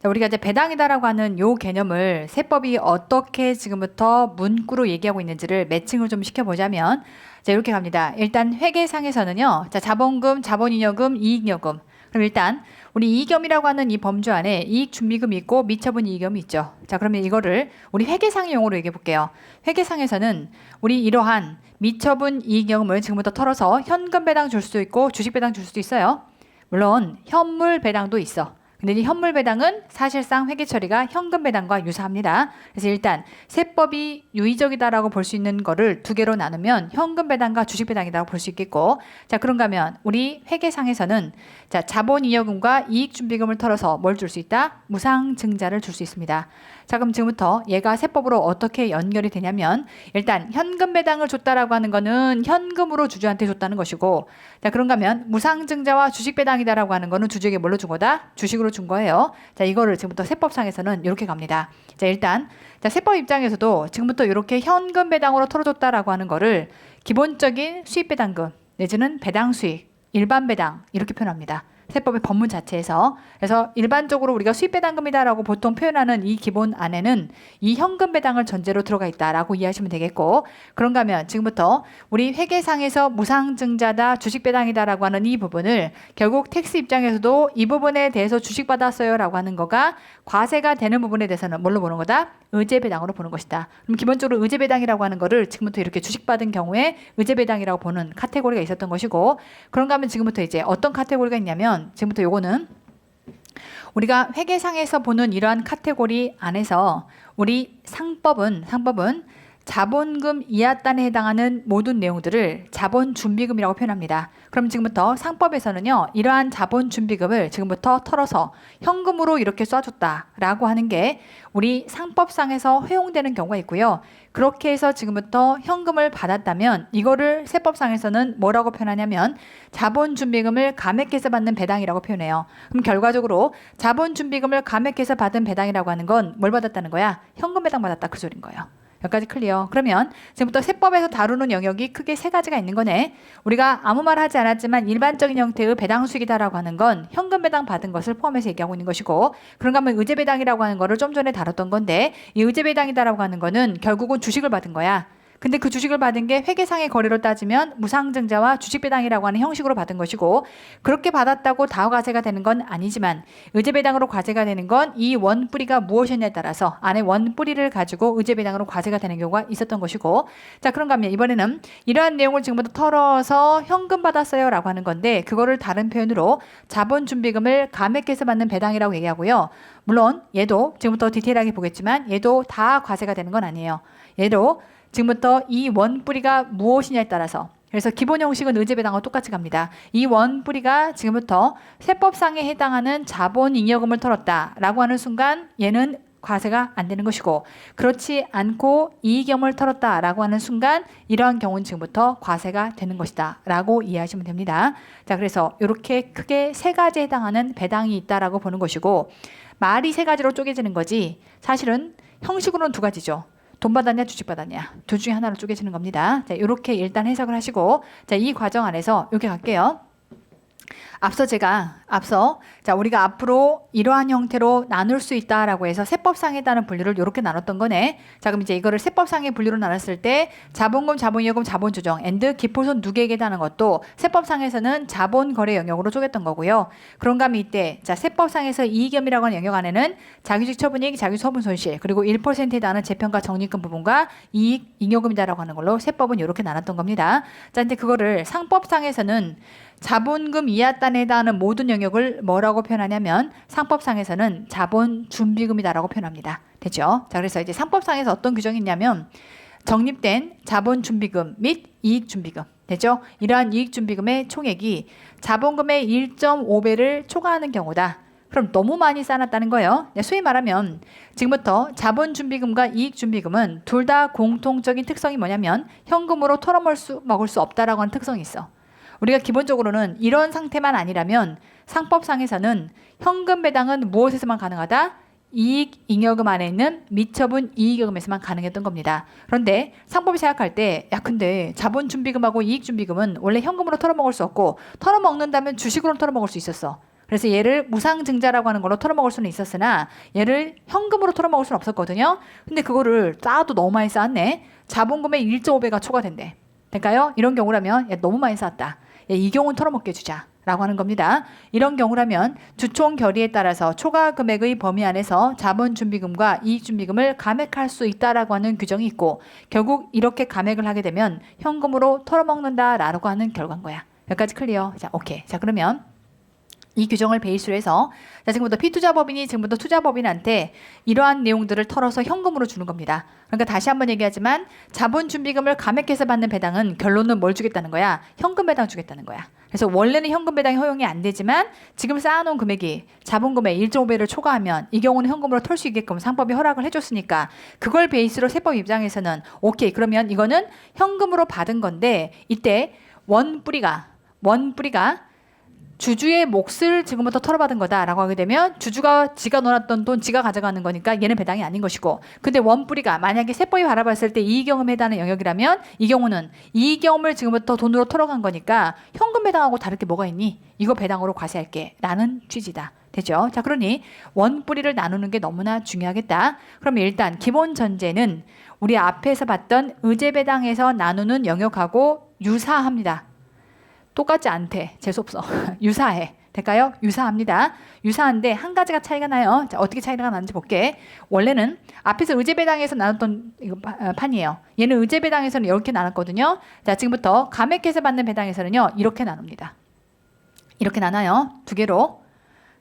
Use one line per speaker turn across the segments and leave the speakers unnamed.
자, 우리가 이제 배당이다라고 하는 요 개념을 세법이 어떻게 지금부터 문구로 얘기하고 있는지를 매칭을 좀 시켜보자면, 자, 이렇게 갑니다. 일단 회계상에서는요, 자, 자본금, 자본잉여금, 이익잉여금. 그럼 일단 우리 이익염이라고 하는 이 범주 안에 이익준비금이 있고 미처분 이익염이 있죠. 자, 그러면 이거를 우리 회계상의 용어로 얘기해 볼게요. 회계상에서는 우리 이러한 미처분 이익염을 지금부터 털어서 현금 배당 줄 수도 있고 주식 배당 줄 수도 있어요. 물론 현물 배당도 있어. 근데 이 현물 배당은 사실상 회계 처리가 현금 배당과 유사합니다. 그래서 일단 세법이 유의적이다라고 볼 수 있는 거를 두 개로 나누면 현금 배당과 주식 배당이라고 볼 수 있겠고, 자, 그런가 하면 우리 회계상에서는 자, 자본잉여금과 이익준비금을 털어서 뭘 줄 수 있다? 무상증자를 줄 수 있습니다. 자, 그럼 지금부터 얘가 세법으로 어떻게 연결이 되냐면, 일단 현금 배당을 줬다라고 하는 거는 현금으로 주주한테 줬다는 것이고, 자, 그런가 하면 무상증자와 주식 배당이다라고 하는 거는 주주에게 뭘로 준 거다? 주식으로 준 거예요. 자, 이거를 지금부터 세법상에서는 이렇게 갑니다. 자, 일단 자, 세법 입장에서도 지금부터 이렇게 현금 배당으로 털어줬다라고 하는 거를 기본적인 수입 배당금 내지는 배당 수익, 일반 배당 이렇게 표현합니다. 세법의 법문 자체에서. 그래서 일반적으로 우리가 수입 배당금이다라고 보통 표현하는 이 기본 안에는 이 현금 배당을 전제로 들어가 있다라고 이해하시면 되겠고, 그런가 하면 지금부터 우리 회계상에서 무상증자다 주식 배당이다라고 하는 이 부분을 결국 텍스 입장에서도 이 부분에 대해서 주식 받았어요라고 하는 거가 과세가 되는 부분에 대해서는 뭘로 보는 거다? 의제 배당으로 보는 것이다. 그럼 기본적으로 의제 배당이라고 하는 거를 지금부터 이렇게 주식 받은 경우에 의제 배당이라고 보는 카테고리가 있었던 것이고, 그런가 하면 지금부터 이제 어떤 카테고리가 있냐면, 지금부터 요거는 우리가 회계상에서 보는 이러한 카테고리 안에서 우리 상법은 자본금 이하단에 해당하는 모든 내용들을 자본준비금이라고 표현합니다. 그럼 지금부터 상법에서는요, 이러한 자본준비금을 지금부터 털어서 현금으로 이렇게 쏴줬다라고 하는 게 우리 상법상에서 허용되는 경우가 있고요. 그렇게 해서 지금부터 현금을 받았다면 이거를 세법상에서는 뭐라고 표현하냐면 자본준비금을 감액해서 받는 배당이라고 표현해요. 그럼 결과적으로 자본준비금을 감액해서 받은 배당이라고 하는 건 뭘 받았다는 거야? 현금 배당 받았다 그 소린 거예요. 여기까지 클리어. 그러면 지금부터 세법에서 다루는 영역이 크게 세 가지가 있는 거네. 우리가 아무 말 하지 않았지만 일반적인 형태의 배당 수익이다라고 하는 건 현금 배당 받은 것을 포함해서 얘기하고 있는 것이고, 그런가 하면 의제 배당이라고 하는 거를 좀 전에 다뤘던 건데, 이 의제 배당이다라고 하는 거는 결국은 주식을 받은 거야. 근데 그 주식을 받은 게 회계상의 거래로 따지면 무상증자와 주식배당이라고 하는 형식으로 받은 것이고, 그렇게 받았다고 다 과세가 되는 건 아니지만 의제배당으로 과세가 되는 건 이 원뿌리가 무엇이냐에 따라서 안에 원뿌리를 가지고 의제배당으로 과세가 되는 경우가 있었던 것이고, 자, 그런가 하면 이번에는 이러한 내용을 지금부터 털어서 현금 받았어요 라고 하는 건데, 그거를 다른 표현으로 자본준비금을 감액해서 받는 배당이라고 얘기하고요. 물론 얘도 지금부터 디테일하게 보겠지만 얘도 다 과세가 되는 건 아니에요. 얘도 지금부터 이 원뿌리가 무엇이냐에 따라서, 그래서 기본 형식은 의제배당과 똑같이 갑니다. 이 원뿌리가 지금부터 세법상에 해당하는 자본잉여금을 털었다라고 하는 순간 얘는 과세가 안 되는 것이고, 그렇지 않고 이익염을 털었다라고 하는 순간 이러한 경우는 지금부터 과세가 되는 것이다 라고 이해하시면 됩니다. 자, 그래서 이렇게 크게 세 가지에 해당하는 배당이 있다라고 보는 것이고, 말이 세 가지로 쪼개지는 거지 사실은 형식으로는 두 가지죠. 돈 받았냐 주식 받았냐 둘 중에 하나로 쪼개지는 겁니다. 자, 이렇게 일단 해석을 하시고, 자, 이 과정 안에서 이렇게 갈게요. 자, 우리가 앞으로 이러한 형태로 나눌 수 있다라고 해서 세법상에 따른 분류를 이렇게 나눴던 거네. 자, 그럼 이제 이거를 세법상의 분류로 나눴을 때 자본금, 자본잉여금, 자본조정 앤드 기포손 누계에게 해당하는 것도 세법상에서는 자본거래 영역으로 쪼갰던 거고요. 그런가 하면 이때 자, 세법상에서 이익염이라고 하는 영역 안에는 자기주식 처분이익, 자기주식 처분 손실, 그리고 1%에 해당하는 재평가 적립금 부분과 이익 잉여금이다라고 하는 걸로 세법은 이렇게 나눴던 겁니다. 자, 근데 그거를 상법상에서는 자본금 이하단에 해당하는 모든 영역을 뭐라고 표현하냐면 상법상에서는 자본준비금이다라고 표현합니다. 됐죠? 자, 그래서 이제 상법상에서 어떤 규정이 있냐면 적립된 자본준비금 및 이익준비금, 됐죠? 이러한 이익준비금의 총액이 자본금의 1.5배를 초과하는 경우다. 그럼 너무 많이 쌓아놨다는 거예요. 소위 말하면 지금부터 자본준비금과 이익준비금은 둘 다 공통적인 특성이 뭐냐면 현금으로 털어먹을 수 없다라고 하는 특성이 있어. 우리가 기본적으로는 이런 상태만 아니라면 상법상에서는 현금 배당은 무엇에서만 가능하다? 이익 잉여금 안에 있는 미처분 이익여금에서만 가능했던 겁니다. 그런데 상법이 생각할 때, 야, 근데 자본준비금하고 이익준비금은 원래 현금으로 털어먹을 수 없고 털어먹는다면 주식으로 털어먹을 수 있었어. 그래서 얘를 무상증자라고 하는 걸로 털어먹을 수는 있었으나 얘를 현금으로 털어먹을 수는 없었거든요. 근데 그거를 쌓아도 너무 많이 쌓았네. 자본금의 1.5배가 초과된대. 될까요? 이런 경우라면 야, 너무 많이 쌓았다. 야, 이 경우는 털어먹게 해주자. 라고 하는 겁니다. 이런 경우라면 주총 결의에 따라서 초과 금액의 범위 안에서 자본준비금과 이익준비금을 감액할 수 있다라고 하는 규정이 있고 결국 이렇게 감액을 하게 되면 현금으로 털어먹는다라고 하는 결과인 거야. 여기까지 클리어? 자, 오케이. 자, 그러면 이 규정을 베이스로 해서 자, 지금부터 피투자법인이 지금부터 투자법인한테 이러한 내용들을 털어서 현금으로 주는 겁니다. 그러니까 다시 한번 얘기하지만 자본준비금을 감액해서 받는 배당은 결론은 뭘 주겠다는 거야? 현금 배당 주겠다는 거야. 그래서 원래는 현금 배당이 허용이 안 되지만 지금 쌓아놓은 금액이 자본금의 1.5배를 초과하면 이 경우는 현금으로 털 수 있게끔 상법이 허락을 해줬으니까 그걸 베이스로 세법 입장에서는 오케이 그러면 이거는 현금으로 받은 건데 이때 원뿌리가 주주의 몫을 지금부터 털어받은 거다라고 하게 되면 주주가 지가 놀았던 돈 지가 가져가는 거니까 얘는 배당이 아닌 것이고 근데 원뿌리가 만약에 세법이 바라봤을 때 이익경험에 해당하는 영역이라면 이 경우는 이익경험을 지금부터 돈으로 털어간 거니까 현금 배당하고 다를 게 뭐가 있니? 이거 배당으로 과세할게 라는 취지다. 되죠? 자, 그러니 원뿌리를 나누는 게 너무나 중요하겠다. 그럼 일단 기본 전제는 우리 앞에서 봤던 의제배당에서 나누는 영역하고 유사합니다. 똑같지 않대. 재수없어. 유사해. 될까요? 유사합니다. 유사한데 한 가지가 차이가 나요. 자, 어떻게 차이가 나는지 볼게. 원래는 앞에서 의제배당에서 나눴던 이거 판이에요. 얘는 의제배당에서는 이렇게 나눴거든요. 자, 지금부터 감액해서 받는 배당에서는요. 이렇게 나눕니다. 이렇게 나눠요. 두 개로.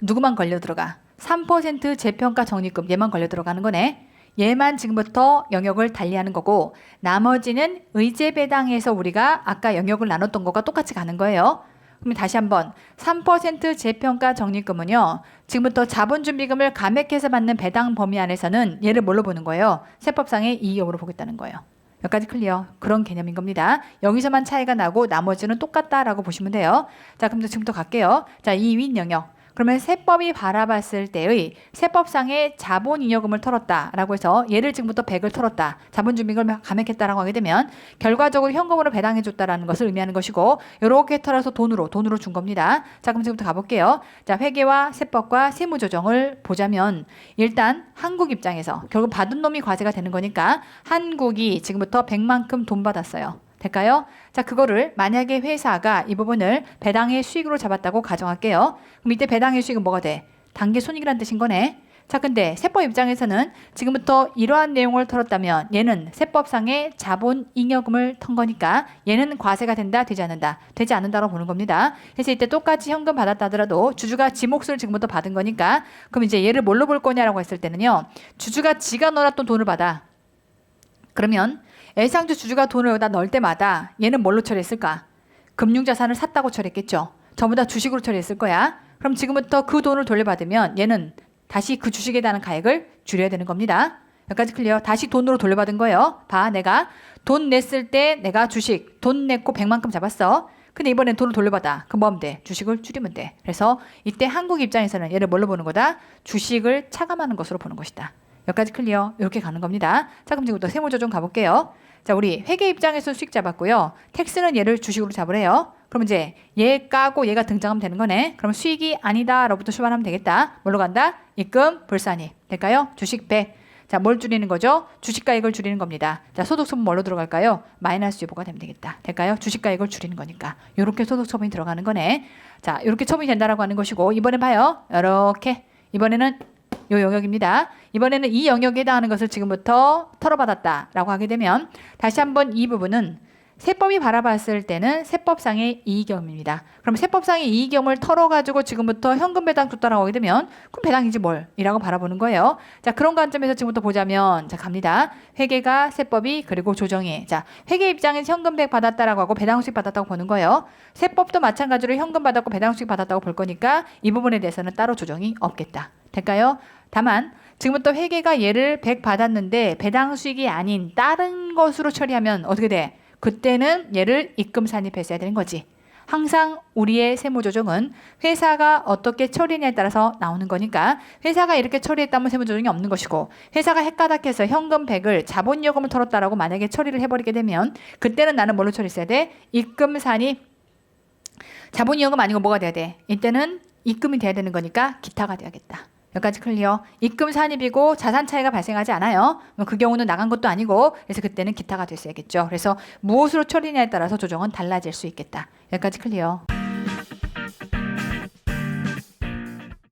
누구만 걸려 들어가? 3% 재평가 적립금 얘만 걸려 들어가는 거네. 얘만 지금부터 영역을 달리하는 거고 나머지는 의제배당에서 우리가 아까 영역을 나눴던 거가 똑같이 가는 거예요. 그럼 다시 한번 3% 재평가 적립금은요. 지금부터 자본준비금을 감액해서 받는 배당 범위 안에서는 얘를 뭘로 보는 거예요? 세법상의 이익으로 보겠다는 거예요. 여기까지 클리어. 그런 개념인 겁니다. 여기서만 차이가 나고 나머지는 똑같다라고 보시면 돼요. 자, 그럼 지금부터 갈게요. 자, 이 윗 영역. 그러면 세법이 바라봤을 때의 세법상의 자본잉여금을 털었다라고 해서 얘를 지금부터 100을 털었다. 자본준비금을 감액했다라고 하게 되면 결과적으로 현금으로 배당해줬다라는 것을 의미하는 것이고 이렇게 털어서 돈으로 준 겁니다. 자, 그럼 지금부터 가볼게요. 자, 회계와 세법과 세무조정을 보자면 일단 한국 입장에서 결국 받은 놈이 과세가 되는 거니까 한국이 지금부터 100만큼 돈 받았어요. 될까요? 자, 그거를 만약에 회사가 이 부분을 배당의 수익으로 잡았다고 가정할게요. 그럼 이때 배당의 수익은 뭐가 돼? 단기 손익이라는 뜻인 거네. 자, 근데 세법 입장에서는 지금부터 이러한 내용을 털었다면 얘는 세법상의 자본잉여금을 턴 거니까 얘는 과세가 된다, 되지 않는다? 되지 않는다고 보는 겁니다. 그래서 이때 똑같이 현금 받았다 하더라도 주주가 지 몫을 지금부터 받은 거니까 그럼 이제 얘를 뭘로 볼 거냐라고 했을 때는요. 주주가 지가 놀았던 돈을 받아. 그러면 애상주 주주가 돈을 여기다 넣을 때마다 얘는 뭘로 처리했을까? 금융자산을 샀다고 처리했겠죠. 전부 다 주식으로 처리했을 거야. 그럼 지금부터 그 돈을 돌려받으면 얘는 다시 그 주식에 대한 가액을 줄여야 되는 겁니다. 여기까지 클리어. 다시 돈으로 돌려받은 거예요. 봐, 내가 돈 냈을 때 내가 주식 돈 냈고 100만큼 잡았어. 근데 이번엔 돈을 돌려받아. 그럼 뭐 하면 돼? 주식을 줄이면 돼. 그래서 이때 한국 입장에서는 얘를 뭘로 보는 거다? 주식을 차감하는 것으로 보는 것이다. 여기까지 클리어. 이렇게 가는 겁니다. 자, 그럼 지금부터 세무조정 가볼게요. 자, 우리 회계 입장에서 수익 잡았고요. 텍스는 얘를 주식으로 잡으래요. 그럼 이제 얘 까고 얘가 등장하면 되는 거네. 그럼 수익이 아니다 로부터 출발하면 되겠다. 뭘로 간다? 입금, 불산입. 될까요? 주식 100. 자, 뭘 줄이는 거죠? 주식가액을 줄이는 겁니다. 자, 소득처분 뭘로 들어갈까요? 마이너스 유보가 되면 되겠다. 될까요? 주식가액을 줄이는 거니까. 요렇게 소득처분이 들어가는 거네. 자, 요렇게 처분이 된다라고 하는 것이고 이번에 봐요. 요렇게. 이번에는 요 영역입니다. 이번에는 이 영역에 해당하는 것을 지금부터 털어받았다라고 하게 되면 다시 한번 이 부분은 세법이 바라봤을 때는 세법상의 이익경험입니다. 그럼 세법상의 이익경험을 털어가지고 지금부터 현금 배당 줬다라고 하게 되면 그럼 배당이지 뭘? 이라고 바라보는 거예요. 자, 그런 관점에서 지금부터 보자면 자, 갑니다. 회계가 세법이 그리고 조정이. 자, 회계 입장에서 현금 100 받았다라고 하고 배당 수익 받았다고 보는 거예요. 세법도 마찬가지로 현금 받았고 배당 수익 받았다고 볼 거니까 이 부분에 대해서는 따로 조정이 없겠다. 될까요? 다만 지금부터 회계가 얘를 100 받았는데 배당 수익이 아닌 다른 것으로 처리하면 어떻게 돼? 그때는 얘를 입금 산입했어야 되는 거지. 항상 우리의 세무조정은 회사가 어떻게 처리냐에 따라서 나오는 거니까 회사가 이렇게 처리했다면 세무조정이 없는 것이고 회사가 헷가닥해서 현금 100을 자본요금을 털었다라고 만약에 처리를 해버리게 되면 그때는 나는 뭘로 처리했어야 돼? 입금 산입. 자본이용금 아니고 뭐가 돼야 돼? 이때는 입금이 돼야 되는 거니까 기타가 돼야겠다. 여기까지 클리어. 입금 산입이고 자산 차이가 발생하지 않아요. 그 경우는 나간 것도 아니고 그래서 그때는 기타가 됐어야겠죠. 그래서 무엇으로 처리냐에 따라서 조정은 달라질 수 있겠다. 여기까지 클리어.